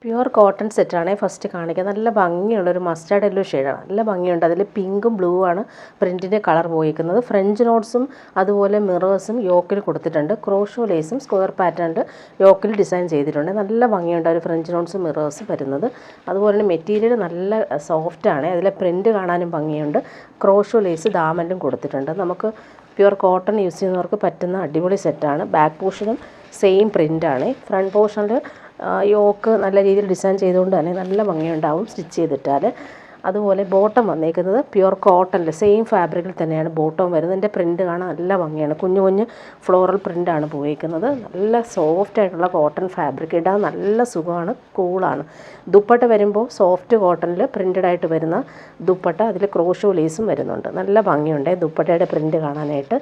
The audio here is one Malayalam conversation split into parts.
പ്യുവർ കോട്ടൺ സെറ്റാണ് ഫസ്റ്റ് കാണിക്കുക. നല്ല ഭംഗിയുള്ളൊരു മസ്റ്റാർഡ് യെല്ലോ ഷെയ്ഡാണ്. നല്ല ഭംഗിയുണ്ട്. അതിൽ പിങ്കും ബ്ലൂ ആണ് പ്രിൻറ്റിൻ്റെ കളർ പോയിരിക്കുന്നത്. ഫ്രഞ്ച് നോട്ട്സും അതുപോലെ മിറേഴ്സും യോക്കിൽ കൊടുത്തിട്ടുണ്ട്. ക്രോഷോ ലേസും സ്ക്വയർ പാറ്റേണിൽ യോക്കിൽ ഡിസൈൻ ചെയ്തിട്ടുണ്ട്. നല്ല ഭംഗിയുണ്ട് ഒരു ഫ്രഞ്ച് നോട്ട്സും മിറേഴ്സും വരുന്നത്. അതുപോലെ തന്നെ മെറ്റീരിയൽ നല്ല സോഫ്റ്റാണ്. അതിലെ പ്രിൻറ്റ് കാണാനും ഭംഗിയുണ്ട്. ക്രോഷോ ലേസ് ദാമനിലും കൊടുത്തിട്ടുണ്ട്. നമുക്ക് പ്യുവർ കോട്ടൺ യൂസ് ചെയ്യുന്നവർക്ക് പറ്റുന്ന അടിപൊളി സെറ്റാണ്. ബാക്ക് പോർഷനും സെയിം പ്രിൻ്റാണ്. ഫ്രണ്ട് പോർഷനിൽ യോക്ക് നല്ല രീതിയിൽ ഡിസൈൻ ചെയ്തുകൊണ്ട് തന്നെ നല്ല ഭംഗിയുണ്ടാവും സ്റ്റിച്ച് ചെയ്തിട്ടാൽ. അതുപോലെ ബോട്ടം വന്നേക്കുന്നത് പ്യുവർ കോട്ടണിൽ സെയിം ഫാബ്രിക്കിൽ തന്നെയാണ് ബോട്ടം വരുന്നത്. എൻ്റെ പ്രിൻ്റ് കാണാൻ നല്ല ഭംഗിയാണ്. കുഞ്ഞു കുഞ്ഞ് ഫ്ലോറൽ പ്രിൻ്റാണ് പോയിരിക്കുന്നത്. നല്ല സോഫ്റ്റ് ആയിട്ടുള്ള കോട്ടൺ ഫാബ്രിക്, ഇടാൻ നല്ല സുഖമാണ്, കൂളാണ്. ദുപ്പട്ട വരുമ്പോൾ സോഫ്റ്റ് കോട്ടണിൽ പ്രിൻ്റഡ് ആയിട്ട് വരുന്ന ദുപ്പട്ട, അതിൽ ക്രോഷോ ലേസും വരുന്നുണ്ട്. നല്ല ഭംഗിയുണ്ട് ദുപ്പട്ടയുടെ പ്രിൻ്റ് കാണാനായിട്ട്.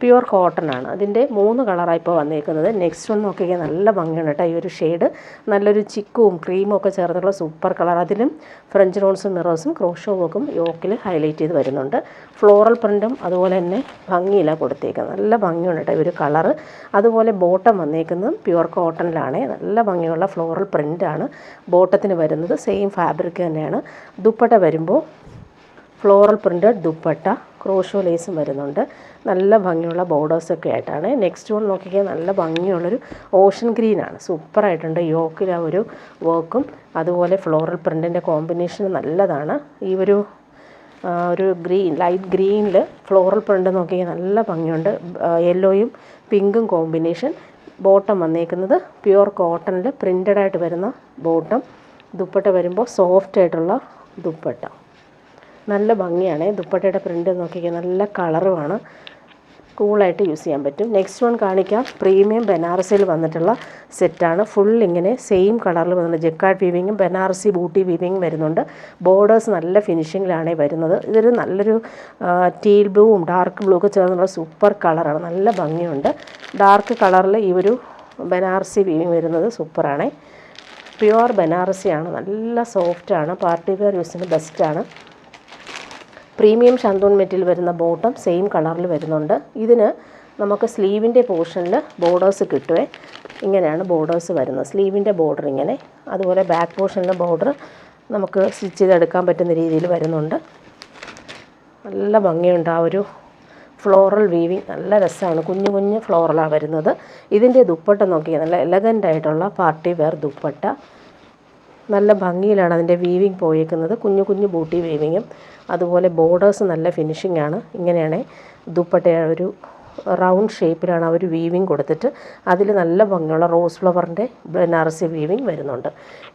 പ്യുവർ കോട്ടൺ ആണ്. അതിൻ്റെ 3 കളറാണ് ഇപ്പോൾ വന്നേക്കുന്നത്. നെക്സ്റ്റ് വൺ നോക്കിയാൽ നല്ല ഭംഗിയുണ്ട് കേട്ടോ. ഈ ഒരു ഷെയ്ഡ് നല്ലൊരു ചിക്കും ക്രീമും ഒക്കെ ചേർന്നിട്ടുള്ള സൂപ്പർ കളർ. അതിലും ഫ്രഞ്ച് നോട്ട്സും മിറേഴ്സും ക്രോഷോ വർക്കും യോക്കിൽ ഹൈലൈറ്റ് ചെയ്ത് വരുന്നുണ്ട്. ഫ്ലോറൽ പ്രിൻറ്റും അതുപോലെ തന്നെ ഭംഗിയില്ല കൊടുത്തേക്കുന്നത്. നല്ല ഭംഗിയുണ്ട് കേട്ടോ ഈ ഒരു കളറ്. അതുപോലെ ബോട്ടം വന്നേക്കുന്നതും പ്യുവർ കോട്ടണിലാണ്. നല്ല ഭംഗിയുള്ള ഫ്ലോറൽ പ്രിൻ്റാണ് ബോട്ടത്തിന് വരുന്നത്. സെയിം ഫാബ്രിക് തന്നെയാണ്. ദുപ്പട്ട വരുമ്പോൾ ഫ്ലോറൽ പ്രിൻ്റഡ് ദുപ്പട്ട, ക്രോഷോ ലേസും വരുന്നുണ്ട്. നല്ല ഭംഗിയുള്ള ബോർഡേഴ്സൊക്കെ ആയിട്ടാണ്. നെക്സ്റ്റ് വൺ നോക്കിയാൽ നല്ല ഭംഗിയുള്ളൊരു ഓഷൻ ഗ്രീനാണ്. സൂപ്പറായിട്ടുണ്ട്. യോക്കിൽ ആ ഒരു വർക്കും അതുപോലെ ഫ്ലോറൽ പ്രിൻറ്റിൻ്റെ കോമ്പിനേഷൻ നല്ലതാണ്. ഈ ഒരു ഗ്രീൻ ലൈറ്റ് ഗ്രീനിൽ ഫ്ലോറൽ പ്രിൻ്റ് നോക്കിയാൽ നല്ല ഭംഗിയുണ്ട്. യെല്ലോയും പിങ്കും കോമ്പിനേഷൻ. ബോട്ടം വന്നേക്കുന്നത് പ്യുവർ കോട്ടണിൽ പ്രിൻ്റഡ് ആയിട്ട് വരുന്ന ബോട്ടം. ദുപ്പട്ട വരുമ്പോൾ സോഫ്റ്റ് ആയിട്ടുള്ള ദുപ്പട്ട. നല്ല ഭംഗിയാണ്. ദുപ്പട്ടയുടെ പ്രിൻ്റ് നോക്കിയാൽ നല്ല കളറുമാണ്. കൂളായിട്ട് യൂസ് ചെയ്യാൻ പറ്റും. നെക്സ്റ്റ് വൺ കാണിക്കാം. പ്രീമിയം ബനാറസിയിൽ വന്നിട്ടുള്ള സെറ്റാണ്. ഫുൾ ഇങ്ങനെ സെയിം കളറിൽ വന്നിട്ടുണ്ട്. ജക്കാർഡ് വീവിങ്ങും ബനാറസി ബൂട്ടി വീവിങ്ങും വരുന്നുണ്ട്. ബോർഡേഴ്സ് നല്ല ഫിനിഷിങ്ങിലാണ് വരുന്നത്. ഇതൊരു നല്ലൊരു ടീൽ ബ്ലൂവും ഡാർക്ക് ബ്ലൂ ഒക്കെ ചേർന്നുള്ള സൂപ്പർ കളറാണ്. നല്ല ഭംഗിയുണ്ട്. ഡാർക്ക് കളറിൽ ഈ ഒരു ബനാറസി വീവിങ് വരുന്നത് സൂപ്പറാണ്. പ്യുവർ ബനാറസിയാണ്. നല്ല സോഫ്റ്റാണ്. പാർട്ടി വെയർ യൂസിന് ബെസ്റ്റാണ്. പ്രീമിയം ഷന്തൂൺ മെറ്റീരിയൽ വരുന്ന ബോട്ടം സെയിം കളറിൽ വരുന്നുണ്ട്. ഇതിന് നമുക്ക് സ്ലീവിൻ്റെ പോർഷനിൽ ബോർഡേഴ്സ് കിട്ടുവേ. ഇങ്ങനെയാണ് ബോർഡേഴ്സ് വരുന്നത്. സ്ലീവിൻ്റെ ബോർഡർ ഇങ്ങനെ. അതുപോലെ ബാക്ക് പോർഷനിലെ ബോർഡർ നമുക്ക് സ്റ്റിച്ച് ചെയ്തെടുക്കാൻ പറ്റുന്ന രീതിയിൽ വരുന്നുണ്ട്. നല്ല ഭംഗിയുണ്ട്. ആ ഒരു ഫ്ലോറൽ വീവിങ് നല്ല രസമാണ്. കുഞ്ഞു കുഞ്ഞു ഫ്ലോറലാണ് വരുന്നത്. ഇതിൻ്റെ ദുപ്പട്ട നോക്കിയാൽ നല്ല എലഗൻ്റ് ആയിട്ടുള്ള പാർട്ടി വെയർ ദുപ്പട്ട. നല്ല ഭംഗിയിലാണ് അതിൻ്റെ വീവിങ് പോയേക്കുന്നത്. കുഞ്ഞു കുഞ്ഞു ബൂട്ടി വീവിങ്ങും അതുപോലെ ബോർഡേഴ്സ് നല്ല ഫിനിഷിംഗ് ആണ്. ഇങ്ങനെയാണ് ദുപ്പട്ട ഒരു റൗണ്ട് ഷേപ്പിലാണ് ആ ഒരു വീവിങ് കൊടുത്തിട്ട് അതിൽ നല്ല ഭംഗിയുള്ള റോസ് ഫ്ലവറിൻ്റെ ബനാറസി വീവിങ് വരുന്നുണ്ട്.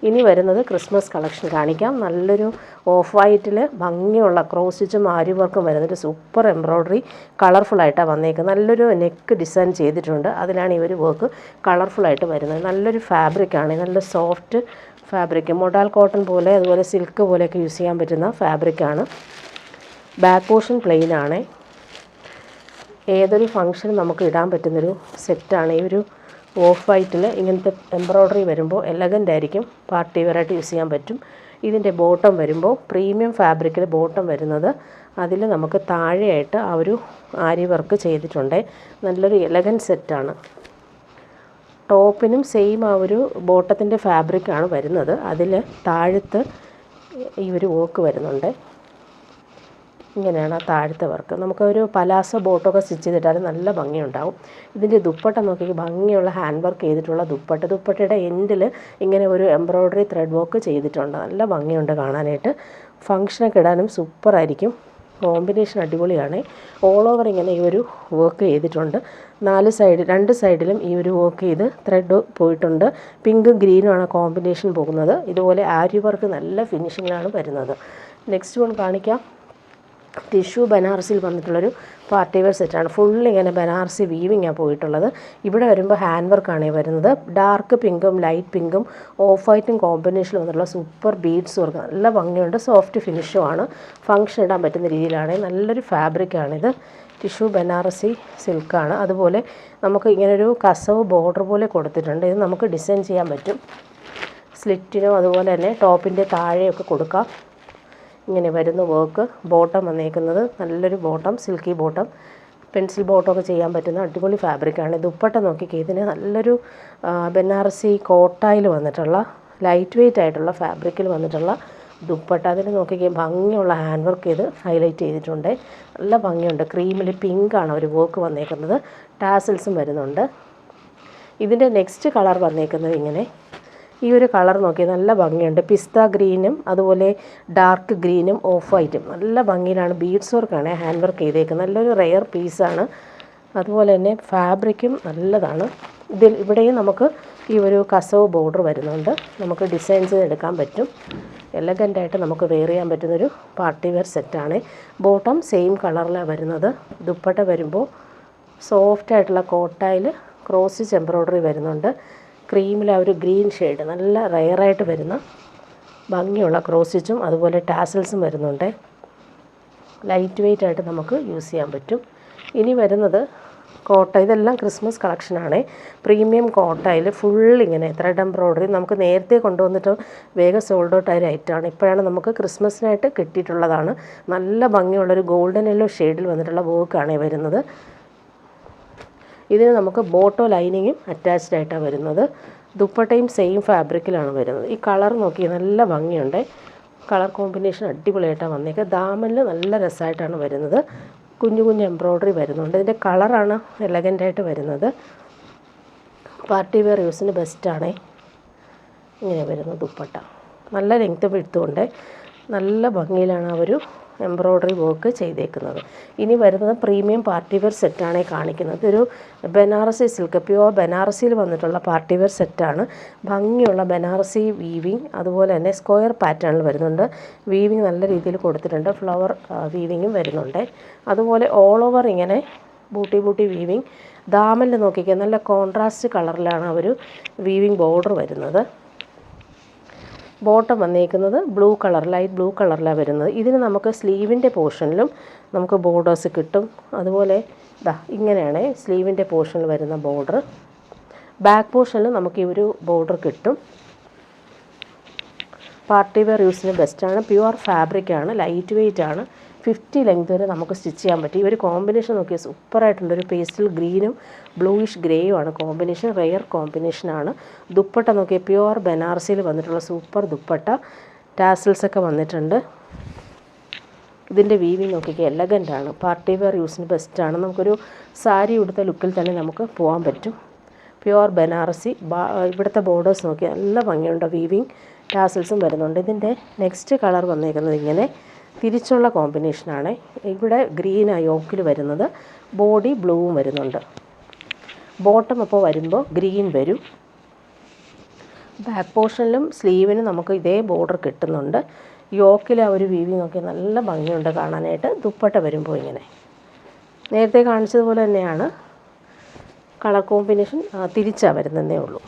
ഇനി വരുന്നത് ക്രിസ്മസ് കളക്ഷൻ കാണിക്കാം. നല്ലൊരു ഓഫ് വൈറ്റിൽ ഭംഗിയുള്ള ക്രോസ് സ്റ്റിച്ചും ആരി വർക്കും വരുന്നൊരു സൂപ്പർ എംബ്രോയ്ഡറി കളർഫുള്ളായിട്ടാണ് വന്നേക്കുന്നത്. നല്ലൊരു നെക്ക് ഡിസൈൻ ചെയ്തിട്ടുണ്ട്. അതിലാണ് ഈ ഒരു വർക്ക് കളർഫുള്ളായിട്ട് വരുന്നത്. നല്ലൊരു ഫാബ്രിക്കാണ്. നല്ല സോഫ്റ്റ് ഫാബ്രിക്, മൊഡാൽ കോട്ടൺ പോലെ അതുപോലെ സിൽക്ക് പോലെയൊക്കെ യൂസ് ചെയ്യാൻ പറ്റുന്ന ഫാബ്രിക്കാണ്. ബാക്ക് പോർഷൻ പ്ലെയിൻ ആണ്. ഏതൊരു ഫംഗ്ഷനും നമുക്ക് ഇടാൻ പറ്റുന്നൊരു സെറ്റാണ്. ഈ ഒരു ഓഫ് വൈറ്റിൽ ഇങ്ങനത്തെ എംബ്രോയ്ഡറി വരുമ്പോൾ എലഗൻ്റ് ആയിരിക്കും. പാർട്ടി വെയറായിട്ട് യൂസ് ചെയ്യാൻ പറ്റും. ഇതിൻ്റെ ബോട്ടം വരുമ്പോൾ പ്രീമിയം ഫാബ്രിക്കിൽ ബോട്ടം വരുന്നത്. അതിൽ നമുക്ക് താഴെയായിട്ട് ആ ഒരു ആരി വർക്ക് ചെയ്തിട്ടുണ്ട്. നല്ലൊരു എലഗൻറ്റ് സെറ്റാണ്. ടോപ്പിനും സെയിം ആ ഒരു ബോട്ടത്തിൻ്റെ ഫാബ്രിക്കാണ് വരുന്നത്. അതിൽ താഴത്ത് ഈ ഒരു വർക്ക് വരുന്നുണ്ട്. ഇങ്ങനെയാണ് ആ താഴത്തെ വർക്ക്. നമുക്കൊരു പലാസോ ബോട്ടമൊക്കെ സ്റ്റിച്ച് ചെയ്തിട്ടാൽ നല്ല ഭംഗിയുണ്ടാവും. ഇതിൻ്റെ ദുപ്പട്ട നോക്കി ഭംഗിയുള്ള ഹാൻഡ് വർക്ക് ചെയ്തിട്ടുള്ള ദുപ്പട്ട. ദുപ്പട്ടയുടെ എൻഡിൽ ഇങ്ങനെ ഒരു എംബ്രോയ്ഡറി ത്രെഡ് വർക്ക് ചെയ്തിട്ടുണ്ട്. നല്ല ഭംഗിയുണ്ട് കാണാനായിട്ട്. ഫംഗ്ഷനൊക്കെ ഇടാനും സൂപ്പറായിരിക്കും. കോമ്പിനേഷൻ അടിപൊളിയാണ്. ഓൾ ഓവർ ഇങ്ങനെ ഈ ഒരു വർക്ക് ചെയ്തിട്ടുണ്ട്. 2 സൈഡിലും ഈ ഒരു വർക്ക് ചെയ്ത് ത്രെഡ് പോയിട്ടുണ്ട്. പിങ്കും ഗ്രീനുമാണ് കോമ്പിനേഷൻ പോകുന്നത്. ഇതുപോലെ ആരി വർക്ക് നല്ല ഫിനിഷിങ്ങിലാണ് വരുന്നത്. നെക്സ്റ്റ് വൺ കാണിക്കാം. ടിഷ്യൂ ബനാറസിൽ വന്നിട്ടുള്ളൊരു പാർട്ടി വെയർ സെറ്റാണ്. ഫുള്ളിങ്ങനെ ബനാറസി വീവിങ്ങാണ് പോയിട്ടുള്ളത്. ഇവിടെ വരുമ്പോൾ ഹാൻഡ് വർക്കാണ് വരുന്നത്. ഡാർക്ക് പിങ്കും ലൈറ്റ് പിങ്കും ഓഫ് വൈറ്റും കോമ്പിനേഷനിൽ വന്നിട്ടുള്ള സൂപ്പർ ബീഡ്സ് വർക്ക്. നല്ല ഭംഗിയുണ്ട്. സോഫ്റ്റ് ഫിനിഷുമാണ്. ഫംഗ്ഷൻ ഇടാൻ പറ്റുന്ന രീതിയിലാണ്. നല്ലൊരു ഫാബ്രിക്കാണിത്. ടിഷ്യൂ ബനാറസി സിൽക്കാണ്. അതുപോലെ നമുക്ക് ഇങ്ങനൊരു കസവ് ബോർഡർ പോലെ കൊടുത്തിട്ടുണ്ട്. ഇത് നമുക്ക് ഡിസൈൻ ചെയ്യാൻ പറ്റും. സ്ലിറ്റിനോ അതുപോലെ തന്നെ ടോപ്പിൻ്റെ താഴെയൊക്കെ കൊടുക്കാം. ഇങ്ങനെ വരുന്ന വർക്ക്. ബോട്ടം വന്നേക്കുന്നത് നല്ലൊരു ബോട്ടം, സിൽക്കി ബോട്ടം. പെൻസിൽ ബോട്ടമൊക്കെ ചെയ്യാൻ പറ്റുന്ന അടിപൊളി ഫാബ്രിക്കാണ്. ദുപ്പട്ട നോക്കിക്കേ. ഇതിന് നല്ലൊരു ബനാറസി കോട്ടായിൽ വന്നിട്ടുള്ള ലൈറ്റ് വെയ്റ്റ് ആയിട്ടുള്ള ഫാബ്രിക്കിൽ വന്നിട്ടുള്ള ദുപ്പട്ട. അതിന് നോക്കിക്കേ ഭംഗിയുള്ള ഹാൻഡ് വർക്ക് ചെയ്ത് ഹൈലൈറ്റ് ചെയ്തിട്ടുണ്ട്. നല്ല ഭംഗിയുണ്ട്. ക്രീമിൽ പിങ്കാണ് ഒരു വർക്ക് വന്നേക്കുന്നത്. ടാസൽസും വരുന്നുണ്ട്. ഇതിൻ്റെ നെക്സ്റ്റ് കളർ വന്നേക്കുന്നത് ഇങ്ങനെ. ഈ ഒരു കളർ നോക്കി നല്ല ഭംഗിയുണ്ട്. പിസ്ത ഗ്രീനും അതുപോലെ ഡാർക്ക് ഗ്രീനും ഓഫ് വൈറ്റും നല്ല ഭംഗിയിലാണ്. ബീഡ്സ് വർക്കാണ് ഹാൻഡ് വർക്ക് ചെയ്തേക്കുന്നത്. നല്ലൊരു റെയർ പീസാണ്. അതുപോലെ തന്നെ ഫാബ്രിക്കും നല്ലതാണ്. ഇവിടെയും നമുക്ക് ഈ ഒരു കസവ് ബോർഡർ വരുന്നുണ്ട്. നമുക്ക് ഡിസൈൻ ചെയ്തെടുക്കാൻ പറ്റും. എലഗൻ്റായിട്ട് നമുക്ക് വെയർ ചെയ്യാൻ പറ്റുന്നൊരു പാർട്ടി വെയർ സെറ്റാണ്. ബോട്ടം സെയിം കളറിലാണ് വരുന്നത്. ദുപ്പട്ട വരുമ്പോൾ സോഫ്റ്റായിട്ടുള്ള കോട്ടായിൽ ക്രോസ് സ്റ്റിച്ച് എംബ്രോയ്ഡറി വരുന്നുണ്ട്. ക്രീമിൽ ആ ഒരു ഗ്രീൻ ഷെയ്ഡ് നല്ല റെയറായിട്ട് വരുന്ന ഭംഗിയുള്ള ക്രോസ് സ്റ്റിച്ചും അതുപോലെ ടാസൽസും വരുന്നുണ്ട്. ലൈറ്റ് വെയ്റ്റ് ആയിട്ട് നമുക്ക് യൂസ് ചെയ്യാൻ പറ്റും. ഇനി വരുന്നത് കോട്ട. ഇതെല്ലാം ക്രിസ്മസ് കളക്ഷനാണ്. പ്രീമിയം കോട്ടയിൽ ഫുൾ ഇങ്ങനെ ത്രെഡ് എംബ്രോയ്ഡറി നമുക്ക് നേരത്തെ കൊണ്ടുവന്നിട്ട് വേഗം സോൾഡ് ഔട്ട് ആയ ഐറ്റമാണ്. ഇപ്പോഴാണ് നമുക്ക് ക്രിസ്മസിനായിട്ട് കിട്ടിയിട്ടുള്ളതാണ്. നല്ല ഭംഗിയുള്ളൊരു ഗോൾഡൻ യെല്ലോ ഷെയ്ഡിൽ വന്നിട്ടുള്ള വർക്കാണ് വരുന്നത്. ഇതിന് നമുക്ക് ബോട്ടോ ലൈനിങ്ങും അറ്റാച്ച്ഡ് ആയിട്ടാണ് വരുന്നത്. ദുപ്പട്ടയും സെയിം ഫാബ്രിക്കിലാണ് വരുന്നത്. ഈ കളർ നോക്കി നല്ല ഭംഗിയുണ്ട്. Colour combination അടിപൊളിയായിട്ടാണ് വന്നേക്കുക. ദാമനിൽ നല്ല രസമായിട്ടാണ് വരുന്നത്. കുഞ്ഞു കുഞ്ഞു എംബ്രോയ്ഡറി വരുന്നുണ്ട്. ഇതിൻ്റെ കളറാണ് എലഗൻ്റായിട്ട് വരുന്നത്. പാർട്ടി വെയർ യൂസിന് ബെസ്റ്റാണ്. ഇങ്ങനെ വരുന്നു ദുപ്പട്ട. നല്ല ലെങ്ത്തും വിഡ്ത്തുമുണ്ട്. നല്ല ഭംഗിയിലാണ് ആ ഒരു എംബ്രോയ്ഡറി വർക്ക് ചെയ്തേക്കുന്നത്. ഇനി വരുന്നത് പ്രീമിയം പാർട്ടി വെയർ സെറ്റാണ് കാണിക്കുന്നത്. ഒരു ബനാറസി സിൽക്ക്, പ്യുവർ ബനാറസിയിൽ വന്നിട്ടുള്ള പാർട്ടി വെയർ സെറ്റാണ്. ഭംഗിയുള്ള ബനാറസി വീവിങ്, അതുപോലെ തന്നെ സ്ക്വയർ പാറ്റേണിൽ വരുന്നുണ്ട്. വീവിങ് നല്ല രീതിയിൽ കൊടുത്തിട്ടുണ്ട്. ഫ്ലവർ വീവിങ്ങും വരുന്നുണ്ട്. അതുപോലെ ഓൾ ഓവർ ഇങ്ങനെ ബൂട്ടി ബൂട്ടി വീവിങ്. ദാമനിൽ നോക്കിക്കാൻ നല്ല കോൺട്രാസ്റ്റ് കളറിലാണ് ആ ഒരു വീവിങ് ബോർഡർ വരുന്നത്. ബോട്ടം വന്നേക്കുന്നത് ബ്ലൂ കളർ, ലൈറ്റ് ബ്ലൂ കളറിലാണ് വരുന്നത്. ഇതിന് നമുക്ക് സ്ലീവിൻ്റെ പോർഷനിലും നമുക്ക് ബോർഡേഴ്സ് കിട്ടും. അതുപോലെ ഇങ്ങനെയാണ് സ്ലീവിൻ്റെ പോർഷനിൽ വരുന്ന ബോർഡർ. ബാക്ക് പോർഷനിൽ നമുക്ക് ഈ ഒരു ബോർഡർ കിട്ടും. പാർട്ടി വെയർ യൂസിന് ബെസ്റ്റാണ്. പ്യുവർ ഫാബ്രിക്കാണ്, ലൈറ്റ് വെയ്റ്റ് ആണ്. 50 ലെങ്ത് വരെ നമുക്ക് സ്റ്റിച്ച് ചെയ്യാൻ പറ്റും. ഈ ഒരു കോമ്പിനേഷൻ നോക്കിയാൽ സൂപ്പറായിട്ടുണ്ട്. ഒരു പേസ്റ്റൽ ഗ്രീനും ബ്ലൂയിഷ് ഗ്രേയും ആണ് കോമ്പിനേഷൻ. റെയർ കോമ്പിനേഷനാണ്. ദുപ്പട്ട നോക്കിയാൽ പ്യുവർ ബനാറസിയിൽ വന്നിട്ടുള്ള സൂപ്പർ ദുപ്പട്ട. ടാസൽസൊക്കെ വന്നിട്ടുണ്ട്. ഇതിൻ്റെ വീവിങ് നോക്കിയാൽ എലഗൻ്റാണ്. പാർട്ടി വെയർ യൂസിന് ബെസ്റ്റാണ്. നമുക്കൊരു സാരി ഉടുത്ത ലുക്കിൽ തന്നെ നമുക്ക് പോകാൻ പറ്റും. പ്യുവർ ബനാറസി. ഇവിടുത്തെ ബോർഡേഴ്സ് നോക്കിയാൽ നല്ല ഭംഗിയുണ്ട്. വീവിങ് ടാസൽസും വരുന്നുണ്ട്. ഇതിൻ്റെ നെക്സ്റ്റ് കളർ വന്നേക്കുന്നത് ഇങ്ങനെ തിരിച്ചുള്ള കോമ്പിനേഷനാണ്. ഇവിടെ ഗ്രീനാണ് യോക്കിൽ വരുന്നത്. ബോഡി ബ്ലൂവും വരുന്നുണ്ട്. ബോട്ടം അപ്പോൾ വരുമ്പോൾ ഗ്രീൻ വരും. ബാക്ക് പോർഷനിലും സ്ലീവിനും നമുക്ക് ഇതേ ബോർഡർ കിട്ടുന്നുണ്ട്. യോക്കിൽ ആ ഒരു വീവിങ് ഒക്കെ നല്ല ഭംഗിയുണ്ട് കാണാനായിട്ട്. ദുപ്പട്ട വരുമ്പോൾ ഇങ്ങനെ നേരത്തെ കാണിച്ചതുപോലെ തന്നെയാണ്. കളർ കോമ്പിനേഷൻ തിരിച്ചാണ് വരുന്നതേ ഉള്ളൂ.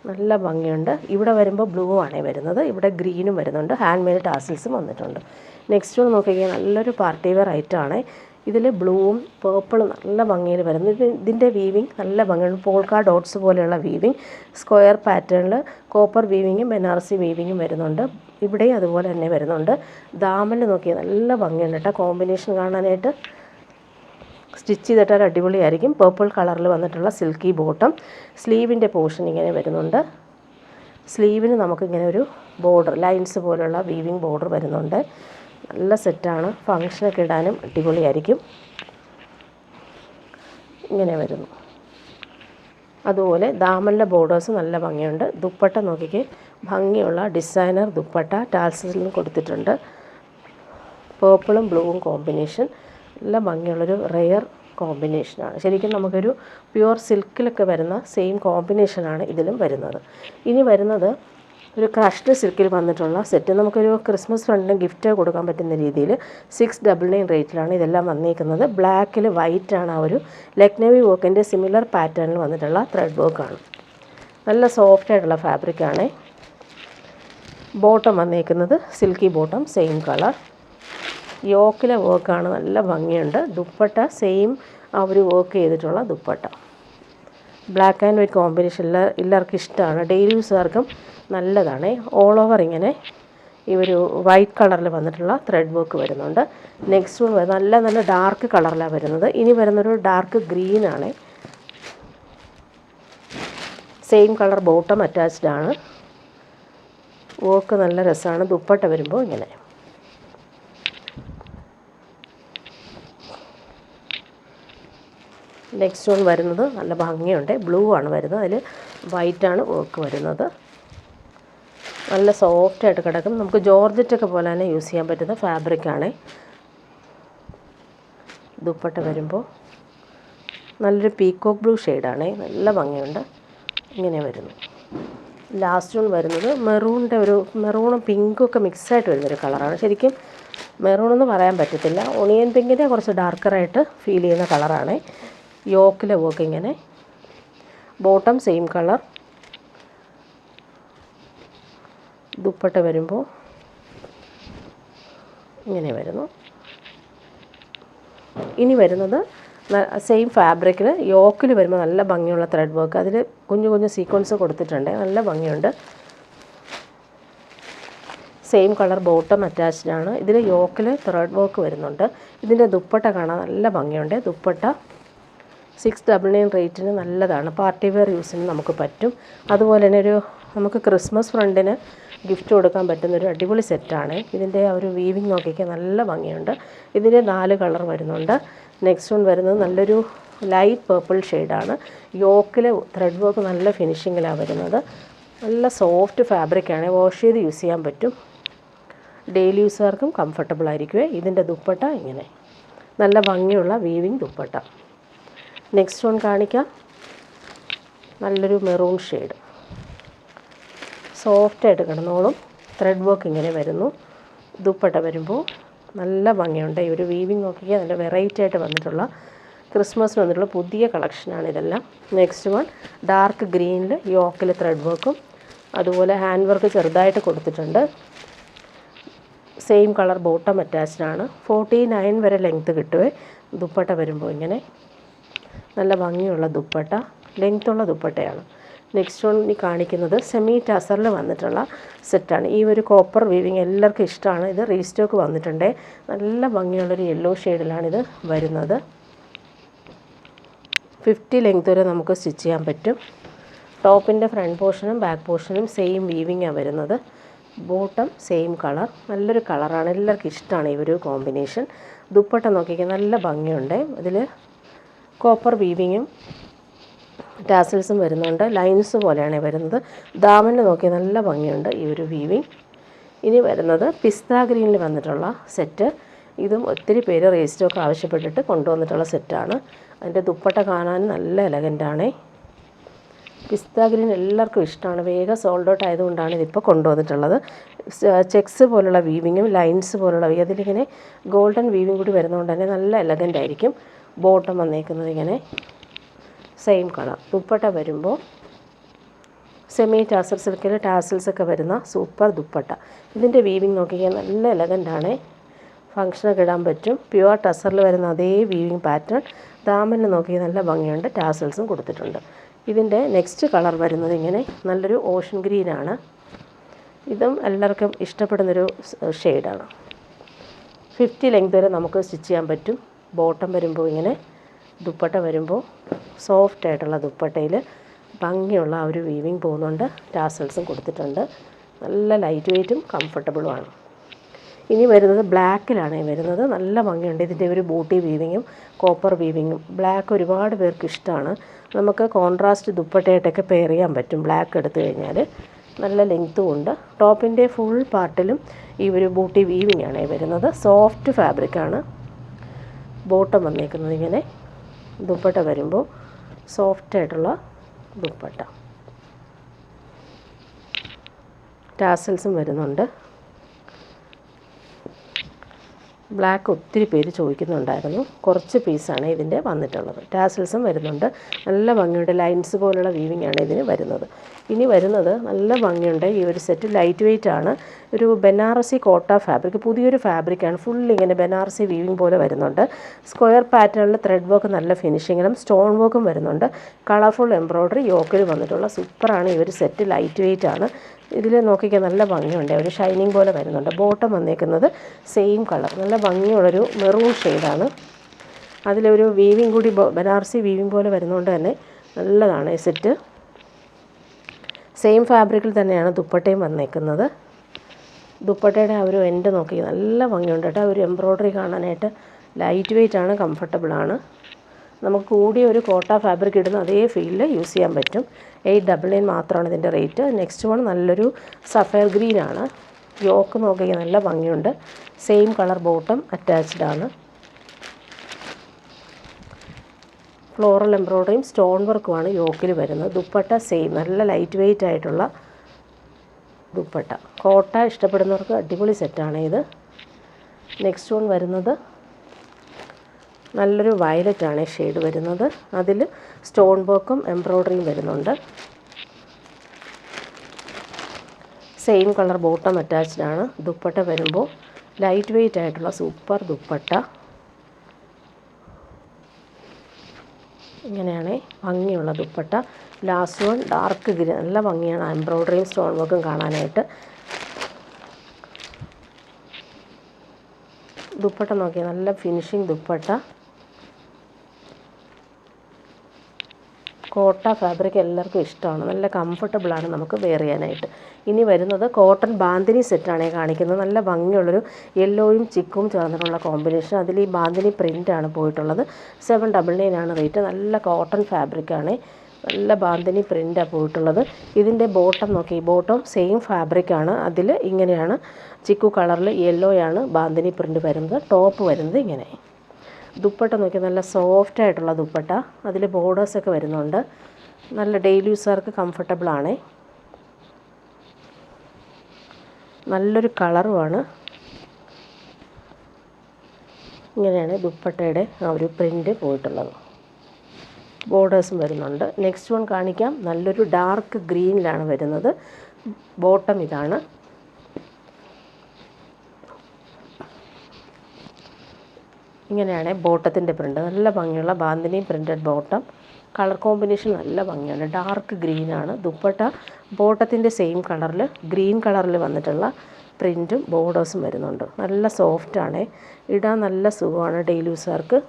നല്ല ഭംഗിയുണ്ട്. ഇവിടെ വരുമ്പോൾ ബ്ലൂ ആണ് വരുന്നത്. ഇവിടെ ഗ്രീനും വരുന്നുണ്ട്. ഹാൻഡ് മെയ്ഡ് ടാസിൽസും വന്നിട്ടുണ്ട്. നെക്സ്റ്റ് ഒന്ന് നോക്കിക്കഴിഞ്ഞാൽ നല്ലൊരു പാർട്ടി വെയർ ഐറ്റമാണ്. ഇതിൽ ബ്ലൂവും പേർപ്പിളും നല്ല ഭംഗിയിൽ വരുന്നത്. ഇതിൻ്റെ വീവിങ് നല്ല ഭംഗിയുണ്ട്. പോൾക്ക ഡോട്ട്സ് പോലെയുള്ള വീവിങ്. സ്ക്വയർ പാറ്റേണിൽ കോപ്പർ വീവിങ്ങും ബനാറസി വീവിങ്ങും വരുന്നുണ്ട്. ഇവിടെയും അതുപോലെ തന്നെ വരുന്നുണ്ട്. ദാമനിൽ നോക്കിയാൽ നല്ല ഭംഗിയുണ്ട് കേട്ടോ കോമ്പിനേഷൻ കാണാനായിട്ട്. സ്റ്റിച്ച് ചെയ്തിട്ടാൽ അടിപൊളിയായിരിക്കും. പേർപ്പിൾ കളറിൽ വന്നിട്ടുള്ള സിൽക്കി ബോട്ടം. സ്ലീവിൻ്റെ പോർഷൻ ഇങ്ങനെ വരുന്നുണ്ട്. സ്ലീവിന് നമുക്കിങ്ങനെ ഒരു ബോർഡർ ലൈൻസ് പോലുള്ള വീവിങ് ബോർഡർ വരുന്നുണ്ട്. നല്ല സെറ്റാണ്. ഫങ്ഷനൊക്കെ ഇടാനും അടിപൊളിയായിരിക്കും. ഇങ്ങനെ വരുന്നു. അതുപോലെ ദാമനിലെ ബോർഡേഴ്സ് നല്ല ഭംഗിയുണ്ട്. ദുപ്പട്ട നോക്കിക്കേ ഭംഗിയുള്ള ഡിസൈനർ ദുപ്പട്ട ടാൽസിലും കൊടുത്തിട്ടുണ്ട്. പേർപ്പിളും ബ്ലൂവും കോമ്പിനേഷൻ നല്ല ഭംഗിയുള്ളൊരു റെയർ കോമ്പിനേഷനാണ്. ശരിക്കും നമുക്കൊരു പ്യുവർ സിൽക്കിലൊക്കെ വരുന്ന സെയിം കോമ്പിനേഷനാണ് ഇതിലും വരുന്നത്. ഇനി വരുന്നത് ഒരു ക്രഷ്ഡ് സിൽക്കിൽ വന്നിട്ടുള്ള സെറ്റ്. നമുക്കൊരു ക്രിസ്മസ് ഫ്രണ്ടിന് ഗിഫ്റ്റ് കൊടുക്കാൻ പറ്റുന്ന രീതിയിൽ 699 റേറ്റിലാണ് ഇതെല്ലാം വന്നിരിക്കുന്നത്. ബ്ലാക്കിൽ വൈറ്റാണ് ആ ഒരു ലക്നവി വർക്കിൻ്റെ സിമിലർ പാറ്റേണിൽ വന്നിട്ടുള്ള ത്രെഡ് വർക്കാണ്. നല്ല സോഫ്റ്റായിട്ടുള്ള ഫാബ്രിക്കാണ്. ബോട്ടം വന്നിരിക്കുന്നത് സിൽക്കി ബോട്ടം സെയിം കളർ. യോക്കിലെ വർക്കാണ് നല്ല ഭംഗിയുണ്ട്. ദുപ്പട്ട സെയിം ആ ഒരു വർക്ക് ചെയ്തിട്ടുള്ള ദുപ്പട്ട. ബ്ലാക്ക് ആൻഡ് വൈറ്റ് കോമ്പിനേഷനിൽ എല്ലാവർക്കും ഇഷ്ടമാണ്. ഡെയിലി യൂസുകാർക്കും നല്ലതാണ്. ഓൾ ഓവർ ഇങ്ങനെ ഈ ഒരു വൈറ്റ് കളറിൽ വന്നിട്ടുള്ള ത്രെഡ് വർക്ക് വരുന്നുണ്ട്. നെക്സ്റ്റ് വൺ നല്ല നല്ല ഡാർക്ക് കളറിലാണ് വരുന്നത്. ഇനി വരുന്നൊരു ഡാർക്ക് ഗ്രീനാണ്. സെയിം കളർ ബോട്ടം അറ്റാച്ച്ഡ് ആണ്. വർക്ക് നല്ല രസമാണ്. ദുപ്പട്ട വരുമ്പോൾ ഇങ്ങനെ. നെക്സ്റ്റ് വൺ വരുന്നത് നല്ല ഭംഗിയുണ്ട്. ബ്ലൂ ആണ് വരുന്നത്, അതിൽ വൈറ്റാണ് വർക്ക് വരുന്നത്. നല്ല സോഫ്റ്റായിട്ട് കിടക്കും. നമുക്ക് ജോർജറ്റൊക്കെ പോലെ തന്നെ യൂസ് ചെയ്യാൻ പറ്റുന്ന ഫാബ്രിക്കാണ്. ദുപ്പട്ട വരുമ്പോൾ നല്ലൊരു പീക്കോക്ക് ബ്ലൂ ഷെയ്ഡാണ്. നല്ല ഭംഗിയുണ്ട്. ഇങ്ങനെ വരുന്നു. ലാസ്റ്റ് വൺ വരുന്നത് മെറൂണിൻ്റെ മെറൂണും പിങ്കും ഒക്കെ മിക്സായിട്ട് വരുന്നൊരു കളറാണ്. ശരിക്കും മെറൂണെന്ന് പറയാൻ പറ്റത്തില്ല. ഒണിയൻ പിങ്കിൻ്റെ കുറച്ച് ഡാർക്കറായിട്ട് ഫീൽ ചെയ്യുന്ന കളറാണ്. യോക്കിലെ വർക്ക് ഇങ്ങനെ. Bottom same colour. ദുപ്പട്ട വരുമ്പോൾ ഇങ്ങനെ വരുന്നു. ഇനി വരുന്നത് സെയിം ഫാബ്രിക്കിൽ യോക്കിൽ വരുമ്പോൾ നല്ല ഭംഗിയുള്ള ത്രെഡ് വർക്ക്. അതിൽ കുഞ്ഞു കുഞ്ഞു സീക്വൻസ് കൊടുത്തിട്ടുണ്ട്. നല്ല ഭംഗിയുണ്ട്. സെയിം കളർ ബോട്ടം അറ്റാച്ച്ഡ് ആണ്. ഇതിൽ യോക്കിൽ ത്രെഡ് വർക്ക് വരുന്നുണ്ട്. ഇതിൻ്റെ ദുപ്പട്ട കാണാൻ നല്ല ഭംഗിയുണ്ട്. ദുപ്പട്ട 699 റേറ്റിന് നല്ലതാണ്. പാർട്ടി വെയർ യൂസിന് നമുക്ക് പറ്റും. അതുപോലെ തന്നെ നമുക്ക് ക്രിസ്മസ് ഫ്രണ്ടിന് ഗിഫ്റ്റ് കൊടുക്കാൻ പറ്റുന്നൊരു അടിപൊളി സെറ്റാണ്. ഇതിൻ്റെ ആ ഒരു വീവിങ് നോക്കിക്കാൻ നല്ല ഭംഗിയുണ്ട്. ഇതിൻ്റെ 4 കളർ വരുന്നുണ്ട്. നെക്സ്റ്റ് വൺ വരുന്നത് നല്ലൊരു ലൈറ്റ് പേർപ്പിൾ ഷെയ്ഡാണ്. യോക്കിൽ ത്രെഡ് വർക്ക് നല്ല ഫിനിഷിങ്ങിലാണ് വരുന്നത്. നല്ല സോഫ്റ്റ് ഫാബ്രിക്കാണ്. വാഷ് ചെയ്ത് യൂസ് ചെയ്യാൻ പറ്റും. ഡെയിലി യൂസുകാർക്കും കംഫർട്ടബിൾ ആയിരിക്കുമേ. ഇതിൻ്റെ ദുപ്പട്ട ഇങ്ങനെ നല്ല ഭംഗിയുള്ള വീവിങ് ദുപ്പട്ട. നെക്സ്റ്റ് വൺ കാണിക്കാം. നല്ലൊരു മെറൂൺ ഷെയ്ഡ്. സോഫ്റ്റായിട്ട് കിടന്നോളും. ത്രെഡ് വർക്ക് ഇങ്ങനെ വരുന്നു. ദുപ്പട്ട വരുമ്പോൾ നല്ല ഭംഗിയുണ്ട്. ഈ ഒരു വീവിങ് നോക്കിയാൽ നല്ല വെറൈറ്റി ആയിട്ട് വന്നിട്ടുള്ള ക്രിസ്മസിന് വന്നിട്ടുള്ള പുതിയ കളക്ഷനാണ് ഇതെല്ലാം. നെക്സ്റ്റ് വൺ ഡാർക്ക് ഗ്രീനിൽ യോക്കിൽ ത്രെഡ് വർക്കും അതുപോലെ ഹാൻഡ് വർക്ക് ചെറുതായിട്ട് കൊടുത്തിട്ടുണ്ട്. സെയിം കളർ ബോട്ടം അറ്റാച്ച്ഡ് ആണ്. 49 വരെ ലെങ്ത്ത് കിട്ടുമേ. ദുപ്പട്ട വരുമ്പോൾ ഇങ്ങനെ നല്ല ഭംഗിയുള്ള ദുപ്പട്ട, ലെങ്ത്തുള്ള ദുപ്പട്ടയാണ്. നെക്സ്റ്റ് വൺ ഈ കാണിക്കുന്നത് സെമി ടസറിൽ വന്നിട്ടുള്ള സെറ്റാണ്. ഈ ഒരു കോപ്പർ വീവിങ് എല്ലാവർക്കും ഇഷ്ടമാണ്. ഇത് റീസ്റ്റോക്ക് വന്നിട്ടുണ്ട്. നല്ല ഭംഗിയുള്ളൊരു യെല്ലോ ഷെയ്ഡിലാണിത് വരുന്നത്. 50 ലെങ്ത് വരെ നമുക്ക് സ്റ്റിച്ച് ചെയ്യാൻ പറ്റും. ടോപ്പിൻ്റെ ഫ്രണ്ട് പോർഷനും ബാക്ക് പോർഷനും സെയിം വീവിങ്ങാണ് വരുന്നത്. Bottom same colour. നല്ലൊരു കളറാണ്. എല്ലാവർക്കും ഇഷ്ടമാണ് ഈ ഒരു കോമ്പിനേഷൻ. ദുപ്പട്ട നോക്കിക്കാൻ നല്ല ഭംഗിയുണ്ട്. ഇതിൽ കോപ്പർ വീവിങ്ങും ടാസൽസും വരുന്നുണ്ട്. ലൈൻസ് പോലെയാണ് വരുന്നത്. ദാമന് നോക്കി നല്ല ഭംഗിയുണ്ട് ഈ ഒരു വീവിങ്. ഇനി വരുന്നത് പിസ്ത ഗ്രീനിൽ വന്നിട്ടുള്ള സെറ്റ്. ഇതും ഒത്തിരി പേര് റീസ്റ്റോക്ക് ആവശ്യപ്പെട്ടിട്ട് കൊണ്ടുവന്നിട്ടുള്ള സെറ്റാണ്. അതിൻ്റെ ദുപ്പട്ട കാണാൻ നല്ല എലഗൻ്റാണ്. പിസ്ത ഗ്രീൻ എല്ലാവർക്കും ഇഷ്ടമാണ്. വേഗം സോൾഡ് ഔട്ട് ആയതുകൊണ്ടാണ് ഇതിപ്പോൾ കൊണ്ടുവന്നിട്ടുള്ളത്. ചെക്സ് പോലുള്ള വീവിങ്ങും ലൈൻസ് പോലുള്ള അതിലിങ്ങനെ ഗോൾഡൻ വീവിങ് കൂടി വരുന്നതുകൊണ്ട് തന്നെ നല്ല എലഗൻ്റ് ആയിരിക്കും. ബോട്ടം വന്നേക്കുന്നത് ഇങ്ങനെ സെയിം കളർ. ദുപ്പട്ട വരുമ്പോൾ സെമി ടാസൽ സിൽക്കിൽ ടാസൽസൊക്കെ വരുന്ന സൂപ്പർ ദുപ്പട്ട. ഇതിൻ്റെ വീവിങ് നോക്കിയാൽ നല്ല എലഗൻ്റാണ്. ഫങ്ഷനൊക്കെ ഇടാൻ പറ്റും. പ്യുവർ ടസറിൽ വരുന്ന അതേ വീവിങ് പാറ്റേൺ. ദാമന് നോക്കിയാൽ നല്ല ഭംഗിയുണ്ട്. ടാസൽസും കൊടുത്തിട്ടുണ്ട്. ഇതിൻ്റെ നെക്സ്റ്റ് കളർ വരുന്നത് ഇങ്ങനെ നല്ലൊരു ഓഷൻ ഗ്രീനാണ്. ഇതും എല്ലാവർക്കും ഇഷ്ടപ്പെടുന്നൊരു ഷെയ്ഡാണ്. 50 ലെങ്ത് വരെ നമുക്ക് സ്റ്റിച്ച് ചെയ്യാൻ പറ്റും. ബോട്ടം വരുമ്പോൾ ഇങ്ങനെ. ദുപ്പട്ട വരുമ്പോൾ സോഫ്റ്റായിട്ടുള്ള ദുപ്പട്ടയിൽ ഭംഗിയുള്ള ആ ഒരു വീവിങ് പോകുന്നുണ്ട്. ടാസൽസും കൊടുത്തിട്ടുണ്ട്. നല്ല ലൈറ്റ് വെയ്റ്റും കംഫർട്ടബിളുമാണ്. ഇനി വരുന്നത് ബ്ലാക്കിലാണ് വരുന്നത്. നല്ല ഭംഗിയുണ്ട്. ഇതിൻ്റെ ഒരു ബൂട്ടി വീവിങ്ങും കോപ്പർ വീവിങ്ങും. ബ്ലാക്ക് ഒരുപാട് പേർക്ക് ഇഷ്ടമാണ്. നമുക്ക് കോൺട്രാസ്റ്റ് ദുപ്പട്ടയായിട്ടൊക്കെ പെയർ ചെയ്യാൻ പറ്റും ബ്ലാക്ക് എടുത്തു കഴിഞ്ഞാൽ. നല്ല ലെങ്ത്തും ഉണ്ട്. ടോപ്പിൻ്റെ ഫുൾ പാർട്ടിലും ഈ ഒരു ബൂട്ടി വീവിങ് ആണ് വരുന്നത്. സോഫ്റ്റ് ഫാബ്രിക്കാണ്. ബോട്ടം വന്നേക്കുന്നത് ഇങ്ങനെ. ദുപ്പട്ട വരുമ്പോൾ സോഫ്റ്റായിട്ടുള്ള ദുപ്പട്ട. ടാസൽസും വരുന്നുണ്ട്. ബ്ലാക്ക് ഒത്തിരി പേര് ചോദിക്കുന്നുണ്ടായിരുന്നു. കുറച്ച് പീസാണ് ഇതിൻ്റെ വന്നിട്ടുള്ളത്. ടാസൽസും വരുന്നുണ്ട്. നല്ല ഭംഗിയുണ്ട്. ലൈൻസ് പോലുള്ള വീവിങ് ആണ് ഇതിന് വരുന്നത്. ഇനി വരുന്നത് നല്ല ഭംഗിയുണ്ട്. ഈ ഒരു സെറ്റ് ലൈറ്റ് വെയ്റ്റ് ആണ്. ഒരു ബനാറസി കോട്ട ഫാബ്രിക്. പുതിയൊരു ഫാബ്രിക്കാണ്. ഫുൾ ഇങ്ങനെ ബനാറസി വീവിങ് പോലെ വരുന്നുണ്ട്. സ്ക്വയർ പാറ്റേണിൽ ത്രെഡ് വർക്ക് നല്ല ഫിനിഷിങ്ങിലും സ്റ്റോൺ വർക്കും വരുന്നുണ്ട്. കളർഫുൾ എംബ്രോയ്ഡറി യോക്കിൽ വന്നിട്ടുള്ള സൂപ്പറാണ് ഈ ഒരു സെറ്റ്. ലൈറ്റ് വെയ്റ്റ് ആണ്. ഇതിൽ നോക്കിക്കാൻ നല്ല ഭംഗിയുണ്ട്. ഒരു ഷൈനിങ് പോലെ വരുന്നുണ്ട്. ബോട്ടം വന്നേക്കുന്നത് സെയിം കളർ. നല്ല ഭംഗിയുള്ളൊരു മെറൂൺ ഷെയ്ഡാണ്. അതിലൊരു വീവിങ് കൂടി ബനാറസി വീവിങ് പോലെ വരുന്നതുകൊണ്ട് തന്നെ നല്ലതാണ് ഈ സെറ്റ്. സെയിം ഫാബ്രിക്കിൽ തന്നെയാണ് ദുപ്പട്ടയും വന്നേക്കുന്നത്. ദുപ്പട്ടയുടെ ആ ഒരു എൻഡ് നോക്കി നല്ല ഭംഗിയുണ്ട് കേട്ടോ. ഒരു എംബ്രോയ്ഡറി കാണാനായിട്ട് ലൈറ്റ് വെയ്റ്റ് ആണ്, കംഫർട്ടബിളാണ്. നമുക്ക് കൂടിയ ഒരു കോട്ട ഫാബ്രിക് ഇടുന്ന അതേ ഫീലിൽ യൂസ് ചെയ്യാൻ പറ്റും. 899 മാത്രമാണ് ഇതിൻ്റെ റേറ്റ്. നെക്സ്റ്റ് വൺ നല്ലൊരു സഫയർ ഗ്രീനാണ്. യോക്ക് നോക്കി നല്ല ഭംഗിയുണ്ട്. സെയിം കളർ ബോട്ടം അറ്റാച്ച്ഡ് ആണ്. ഫ്ലോറൽ എംബ്രോയ്ഡറിയും സ്റ്റോൺ വർക്കുമാണ് യോക്കിൽ വരുന്നത്. ദുപ്പട്ട സെയിം നല്ല ലൈറ്റ് വെയ്റ്റ് ആയിട്ടുള്ള ദുപ്പട്ട. കോട്ട ഇഷ്ടപ്പെടുന്നവർക്ക് അടിപൊളി സെറ്റാണ് ഇത്. നെക്സ്റ്റ് വൺ വരുന്നത് നല്ലൊരു വയലറ്റാണ് ഷെയ്ഡ് വരുന്നത്. അതിൽ സ്റ്റോൺ വർക്കും എംബ്രോയ്ഡറിയും വരുന്നുണ്ട്. സെയിം കളർ ബോട്ടം അറ്റാച്ച്ഡ് ആണ്. ദുപ്പട്ട വരുമ്പോൾ ലൈറ്റ് വെയ്റ്റ് ആയിട്ടുള്ള സൂപ്പർ ദുപ്പട്ട. ഇങ്ങനെയാണ് ഭംഗിയുള്ള dupatta. Last one dark green, നല്ല ഭംഗിയാണ് എംബ്രോയ്ഡറിയും സ്റ്റോൺ വർക്കും കാണാനായിട്ട്. ദുപ്പട്ട നോക്കിയാൽ നല്ല ഫിനിഷിങ് ദുപ്പട്ട. കോട്ട ഫാബ്രിക് എല്ലാവർക്കും ഇഷ്ടമാണ്, നല്ല കംഫർട്ടബിളാണ് നമുക്ക് വെയർ ചെയ്യാനായിട്ട്. ഇനി വരുന്നത് കോട്ടൺ ബാന്തിനി സെറ്റാണ് കാണിക്കുന്നത്. നല്ല ഭംഗിയുള്ളൊരു യെല്ലോയും ചിക്കും ചേർന്നിട്ടുള്ള കോമ്പിനേഷൻ. അതിൽ ഈ ബാന്തിനി പ്രിൻ്റാണ് പോയിട്ടുള്ളത്. 799 ആണ് റേറ്റ്. നല്ല കോട്ടൺ ഫാബ്രിക്കാണ്, നല്ല ബാന്തിനി പ്രിൻ്റാണ് പോയിട്ടുള്ളത്. ഇതിൻ്റെ ബോട്ടം നോക്കി, ബോട്ടം സെയിം ഫാബ്രിക്കാണ്. അതിൽ ഇങ്ങനെയാണ് ചിക്കു കളറിൽ യെല്ലോയാണ് ബാന്തിനി പ്രിൻ്റ് വരുന്നത്. ടോപ്പ് വരുന്നത് ഇങ്ങനെ. ദുപ്പട്ട നോക്കി നല്ല സോഫ്റ്റ് ആയിട്ടുള്ള ദുപ്പട്ട. അതിൽ ബോർഡേഴ്സൊക്കെ വരുന്നുണ്ട്. നല്ല ഡെയിലി യൂസർക്ക് കംഫർട്ടബിളാണ്. നല്ലൊരു കളറുമാണ്. ഇങ്ങനെയാണ് ദുപ്പട്ടയുടെ ആ ഒരു പ്രിൻ്റ് പോയിട്ടുള്ളത്. ബോർഡേഴ്സും വരുന്നുണ്ട്. നെക്സ്റ്റ് വൺ കാണിക്കാം. നല്ലൊരു ഡാർക്ക് ഗ്രീനിലാണ് വരുന്നത്. ബോട്ടം ഇതാണ്. ഇങ്ങനെയാണ് ബോട്ടത്തിൻ്റെ പ്രിൻ്റ്. നല്ല ഭംഗിയുള്ള bandhani printed bottom. Colour combination നല്ല ഭംഗിയാണ്. ഡാർക്ക് ഗ്രീനാണ് ദുപ്പട്ട. ബോട്ടത്തിൻ്റെ സെയിം കളറിൽ ഗ്രീൻ കളറിൽ വന്നിട്ടുള്ള പ്രിൻറ്റും ബോർഡേഴ്സും വരുന്നുണ്ട്. നല്ല സോഫ്റ്റാണ്, ഇടാൻ നല്ല സുഖമാണ് ഡെയിലി യൂസർക്ക്.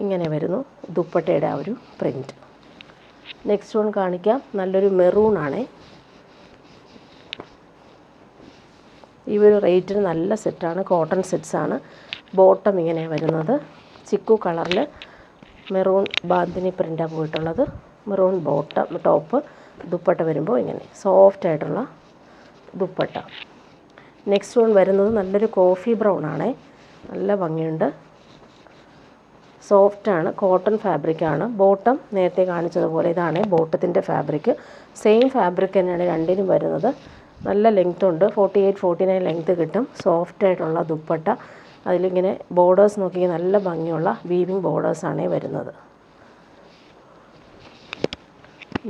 ഇങ്ങനെ വരുന്നു ദുപ്പട്ടയുടെ ആ ഒരു പ്രിൻറ്റ്. നെക്സ്റ്റ് വൺ കാണിക്കാം. നല്ലൊരു മെറൂണാണ്. ഈ ഒരു റേറ്റിന് നല്ല സെറ്റാണ്, കോട്ടൺ സെറ്റ്സാണ്. ബോട്ടം ഇങ്ങനെ വരുന്നത് ചിക്കു കളറിൽ മെറൂൺ ബാന്തിനി പ്രിൻ്റാണ് പോയിട്ടുള്ളത്. Maroon bottom, top. ദുപ്പട്ട വരുമ്പോൾ ഇങ്ങനെ സോഫ്റ്റ് ആയിട്ടുള്ള ദുപ്പട്ട. നെക്സ്റ്റ് വൺ വരുന്നത് നല്ലൊരു കോഫി ബ്രൗൺ ആണ്. നല്ല ഭംഗിയുണ്ട്, സോഫ്റ്റാണ്, കോട്ടൺ ഫാബ്രിക്കാണ്. ബോട്ടം നേരത്തെ കാണിച്ചതുപോലെ ഇതാണ് ബോട്ടത്തിൻ്റെ ഫാബ്രിക്. സെയിം ഫാബ്രിക് തന്നെയാണ് രണ്ടിനും വരുന്നത്. നല്ല ലെങ്ത് ഉണ്ട്, 48-49 ലെങ്ത് കിട്ടും. സോഫ്റ്റായിട്ടുള്ള ദുപ്പട്ട. അതിലിങ്ങനെ ബോർഡേഴ്സ് നോക്കി നല്ല ഭംഗിയുള്ള വീവിങ് ബോർഡേഴ്സാണ് വരുന്നത്.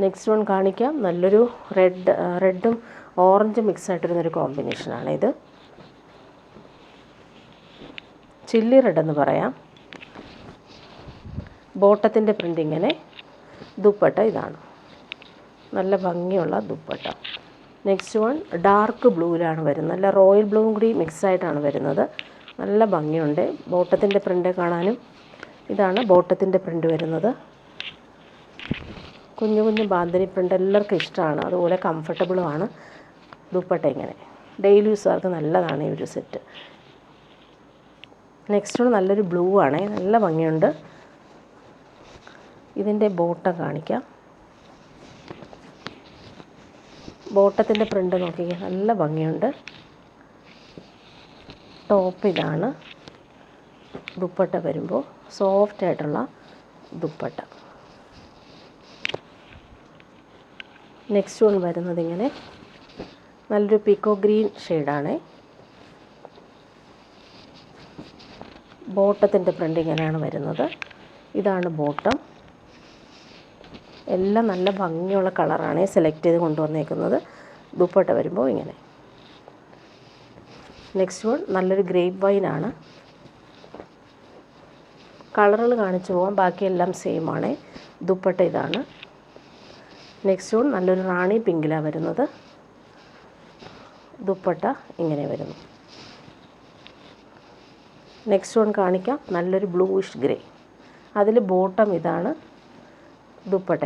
നെക്സ്റ്റ് വൺ കാണിക്കാം. നല്ലൊരു റെഡും ഓറഞ്ചും മിക്സ് ആയിട്ടിരുന്നൊരു കോമ്പിനേഷനാണ് ഇത്. ചില്ലി റെഡ് എന്ന് പറയാം. ബോട്ടത്തിൻ്റെ പ്രിൻ്റ് ഇങ്ങനെ. ദുപ്പട്ട ഇതാണ്, നല്ല ഭംഗിയുള്ള ദുപ്പട്ട. നെക്സ്റ്റ് വൺ ഡാർക്ക് ബ്ലൂവിലാണ് വരുന്നത്. നല്ല റോയൽ ബ്ലൂവും കൂടി മിക്സായിട്ടാണ് വരുന്നത്. നല്ല ഭംഗിയുണ്ട് ബോട്ടത്തിൻ്റെ പ്രിൻ്റ് കാണാനും. ഇതാണ് ബോട്ടത്തിൻ്റെ പ്രിൻ്റ് വരുന്നത്. കുഞ്ഞു കുഞ്ഞു ബാന്തിനി പ്രിൻ്റ് എല്ലാവർക്കും ഇഷ്ടമാണ്, അതുപോലെ കംഫർട്ടബിളുമാണ്. ദുപ്പട്ട ഇങ്ങനെ ഡെയിലി യൂസുകാർക്ക് നല്ലതാണ് ഈ ഒരു സെറ്റ്. നെക്സ്റ്റ് വൺ നല്ലൊരു ബ്ലൂ ആണ്, നല്ല ഭംഗിയുണ്ട്. ഇതിൻ്റെ ബോട്ടം കാണിക്കാം. ബോട്ടത്തിൻ്റെ പ്രിൻ്റ് നോക്കിയാൽ നല്ല ഭംഗിയുണ്ട്. ടോപ്പ് ഇതാണ്. ദുപ്പട്ട വരുമ്പോൾ സോഫ്റ്റ് ആയിട്ടുള്ള ദുപ്പട്ട. നെക്സ്റ്റ് വൺ വരുന്നത് ഇങ്ങനെ നല്ലൊരു പീക്കോ ഗ്രീൻ ഷെയ്ഡാണ്. ബോട്ടത്തിൻ്റെ പ്രിൻ്റ് ഇങ്ങനെയാണ് വരുന്നത്. ഇതാണ് ബോട്ടം. എല്ലാം നല്ല ഭംഗിയുള്ള കളറാണ് സെലക്ട് ചെയ്ത് കൊണ്ടുവന്നേക്കുന്നത്. ദുപ്പട്ട വരുമ്പോൾ ഇങ്ങനെ. നെക്സ്റ്റ് വൺ നല്ലൊരു ഗ്രേപ്പ് വൈനാണ്. കളറുകൾ കാണിച്ചു പോകാം, ബാക്കിയെല്ലാം സെയിം ആണ്. ദുപ്പട്ട ഇതാണ്. നെക്സ്റ്റ് വൺ നല്ലൊരു റാണി പിങ്കിലാണ് വരുന്നത്. ദുപ്പട്ട ഇങ്ങനെ വരുന്നു. നെക്സ്റ്റ് വൺ കാണിക്കാം. നല്ലൊരു ബ്ലൂയിഷ് ഗ്രേ. അതിൽ ബോട്ടം ഇതാണ്, ദുപ്പട്ട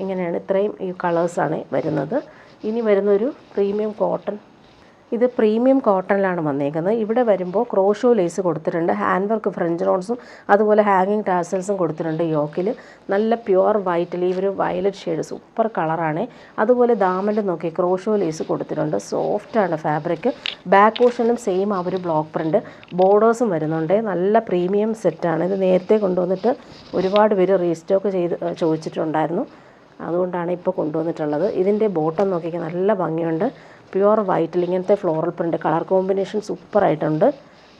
ഇങ്ങനെയാണ്. ഇത്രയും ഈ കളേഴ്സാണ് വരുന്നത്. ഇനി വരുന്നൊരു പ്രീമിയം കോട്ടൺ. ഇത് പ്രീമിയം കോട്ടണിലാണ് വന്നേക്കുന്നത്. ഇവിടെ വരുമ്പോൾ ക്രോഷോ ലേസ് കൊടുത്തിട്ടുണ്ട്, ഹാൻഡ് വർക്ക് ഫ്രഞ്ച് നോട്ട്സും അതുപോലെ ഹാങ്ങിങ് ടാസൽസും കൊടുത്തിട്ടുണ്ട്. യോക്കിൽ നല്ല പ്യുവർ വൈറ്റിൽ ഈ ഒരു വയലറ്റ് ഷെയ്ഡ് സൂപ്പർ കളറാണ്. അതുപോലെ ദാമനിൽ നോക്കി ക്രോഷോ ലേസ് കൊടുത്തിട്ടുണ്ട്, സോഫ്റ്റാണ് ഫാബ്രിക്. ബാക്ക് പോർഷനും സെയിം ആ ഒരു ബ്ലോക്ക് പ്രിൻറ്റ്, ബോർഡേഴ്സും വരുന്നുണ്ട്. നല്ല പ്രീമിയം സെറ്റാണ്. ഇത് നേരത്തെ കൊണ്ടുവന്നിട്ട് ഒരുപാട് പേര് റീസ്റ്റോക്ക് ചെയ്ത് ചോദിച്ചിട്ടുണ്ടായിരുന്നു, അതുകൊണ്ടാണ് ഇപ്പോൾ കൊണ്ടുവന്നിട്ടുള്ളത്. ഇതിൻ്റെ ബോട്ടം നോക്കിയാൽ നല്ല ഭംഗിയുണ്ട്, പ്യുവർ വൈറ്റിൽ ഇങ്ങനത്തെ ഫ്ലോറൽ പ്രിൻ്റ്, കളർ കോമ്പിനേഷൻ സൂപ്പറായിട്ടുണ്ട്.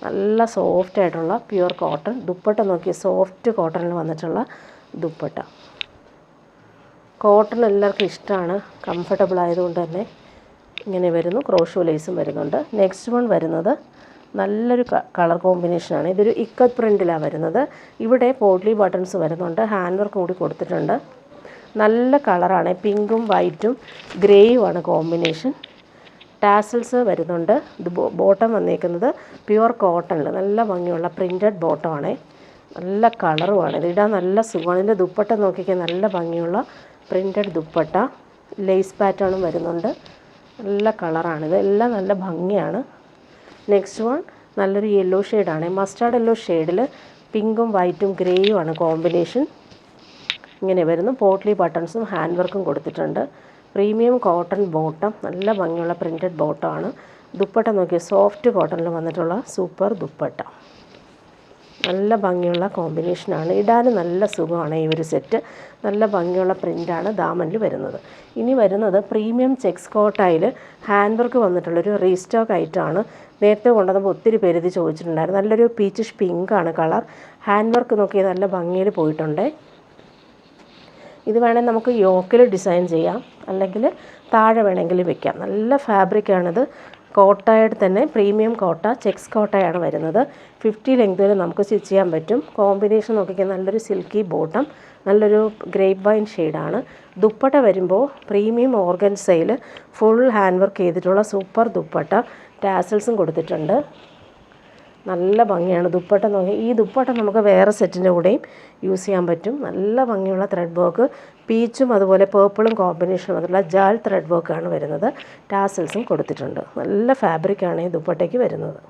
നല്ല സോഫ്റ്റ് ആയിട്ടുള്ള പ്യുവർ കോട്ടൺ. ദുപ്പട്ട നോക്കി സോഫ്റ്റ് കോട്ടണിൽ വന്നിട്ടുള്ള ദുപ്പട്ട. കോട്ടൺ എല്ലാവർക്കും ഇഷ്ടമാണ്, കംഫർട്ടബിൾ ആയതുകൊണ്ട് തന്നെ ഇങ്ങനെ വരുന്നു. ക്രോഷോ ലേസും വരുന്നുണ്ട്. നെക്സ്റ്റ് വൺ വരുന്നത് നല്ലൊരു കളർ കോമ്പിനേഷനാണ്. ഇതൊരു ഇക്കത്ത് പ്രിൻറ്റിലാണ് വരുന്നത്. ഇവിടെ പോട്ട്ലി ബട്ടൺസ് വരുന്നുണ്ട്, ഹാൻഡ് വർക്ക് കൂടി കൊടുത്തിട്ടുണ്ട്. നല്ല കളറാണ്, പിങ്കും വൈറ്റും ഗ്രേയുമാണ് കോമ്പിനേഷൻ. ടാസൽസ് വരുന്നുണ്ട്. ഇത് ബോട്ടം വന്നേക്കുന്നത് പ്യുവർ കോട്ടണിൽ നല്ല ഭംഗിയുള്ള പ്രിൻറ്റഡ് ബോട്ടമാണ്. നല്ല കളറുമാണ്, ഇതിടാൻ നല്ല സുഖമാണ്. ഇതിൻ്റെ ദുപ്പട്ട നോക്കിക്കാൻ നല്ല ഭംഗിയുള്ള പ്രിൻറ്റഡ് ദുപ്പട്ട, ലേസ് പാറ്റേണും വരുന്നുണ്ട്. നല്ല കളറാണിത്, എല്ലാം നല്ല ഭംഗിയാണ്. നെക്സ്റ്റ് വൺ നല്ലൊരു യെല്ലോ ഷെയ്ഡാണ്, മസ്റ്റാർഡ് യെല്ലോ ഷെയ്ഡിൽ പിങ്കും വൈറ്റും ഗ്രേയുമാണ് കോമ്പിനേഷൻ. ഇങ്ങനെ വരുന്നു. പോട്ട്ലി ബട്ടൺസും ഹാൻഡ് വർക്കും കൊടുത്തിട്ടുണ്ട്. പ്രീമിയം കോട്ടൺ ബോട്ടം, നല്ല ഭംഗിയുള്ള പ്രിൻറ്റഡ് ബോട്ടമാണ്. ദുപ്പട്ട നോക്കിയാൽ സോഫ്റ്റ് കോട്ടണിൽ വന്നിട്ടുള്ള സൂപ്പർ ദുപ്പട്ട, നല്ല ഭംഗിയുള്ള കോമ്പിനേഷനാണ്. ഇടാൻ നല്ല സുഖമാണ് ഈ ഒരു സെറ്റ്. നല്ല ഭംഗിയുള്ള പ്രിൻ്റാണ് ദാമനിൽ വരുന്നത്. ഇനി വരുന്നത് premium checks കോട്ടായിൽ hand work വന്നിട്ടുള്ളൊരു restock ഐറ്റമാണ്. നേരത്തെ കൊണ്ടുവന്നപ്പോൾ ഒത്തിരി പേര് ഇത് ചോദിച്ചിട്ടുണ്ടായിരുന്നു. നല്ലൊരു പീച്ചിഷ് പിങ്കാണ് കളർ. ഹാൻഡ് വർക്ക് നോക്കിയാൽ നല്ല ഭംഗിയിൽ പോയിട്ടുണ്ട്. ഇത് വേണമെങ്കിൽ നമുക്ക് യോക്കിൽ ഡിസൈൻ ചെയ്യാം, അല്ലെങ്കിൽ താഴെ വേണമെങ്കിൽ വെക്കാം. നല്ല ഫാബ്രിക്കാണിത്. കോട്ടയുടെ തന്നെ പ്രീമിയം കോട്ട, ചെക്സ് കോട്ടയാണ് വരുന്നത്. 50 ലെങ്തിൽ നമുക്ക് സ്റ്റിച്ച് ചെയ്യാൻ പറ്റും. കോമ്പിനേഷൻ നോക്കിയാൽ നല്ലൊരു സിൽക്കി ബോട്ടം, നല്ലൊരു ഗ്രേപ്പ് വൈൻ ഷെയ്ഡാണ്. ദുപ്പട്ട വരുമ്പോൾ പ്രീമിയം ഓർഗൻസയിൽ ഫുൾ ഹാൻഡ് വർക്ക് ചെയ്തിട്ടുള്ള സൂപ്പർ ദുപ്പട്ട, ടാസൽസും കൊടുത്തിട്ടുണ്ട്. നല്ല ഭംഗിയാണ് ദുപ്പട്ട നോക്കി. ഈ ദുപ്പട്ട നമുക്ക് വേറെ സെറ്റിൻ്റെ കൂടെയും യൂസ് ചെയ്യാൻ പറ്റും. നല്ല ഭംഗിയുള്ള ത്രെഡ് വർക്ക്, പീച്ചും അതുപോലെ പേർപ്പിളും കോമ്പിനേഷൻ വന്നിട്ടുള്ള ജാൽ ത്രെഡ് വർക്കാണ് വരുന്നത്. ടാസൽസും കൊടുത്തിട്ടുണ്ട്. നല്ല ഫാബ്രിക്കാണ് ഈ ദുപ്പട്ടയ്ക്ക് വരുന്നത്.